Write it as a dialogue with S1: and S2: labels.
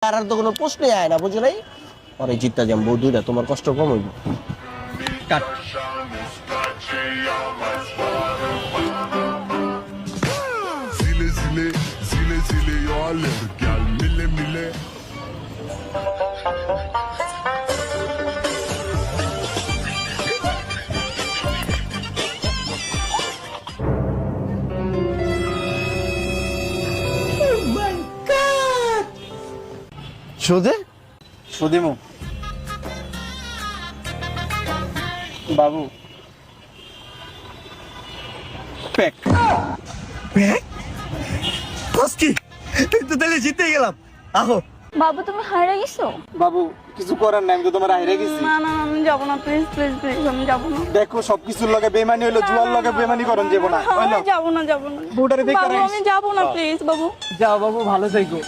S1: আর তো কোনো প্রশ্নই আয় না, বুঝো নাই? পরে জিততে যাম বউ দুইটা, তোমার কষ্ট কম হইব। কাট।
S2: Zile zile, zile zile eu alerg, gel mile mile.
S1: সুদে
S3: সুদিমু বাবু প্যাক
S1: কসকি তুই তো তাহলে জিতে গেলাম। আহো
S4: বাবু তুমি হারিয়ে গেছো?
S3: বাবু কিছু করার নাই, আমি তো তোমার হাইরে গেছি।
S4: না না আমি যাবো না, প্লিজ প্লিজ প্লিজ আমি যাবো না।
S3: দেখো সবকিছুর লগে বেমানি হইলো, জুয়ার লগে বেমানি করন যাবো না।
S4: আমি যাবো না, যাবো না
S3: বউটারে দেখে
S4: বাবু, আমি যাবো না প্লিজ বাবু।
S3: যাও বাবু, ভালো থাকো।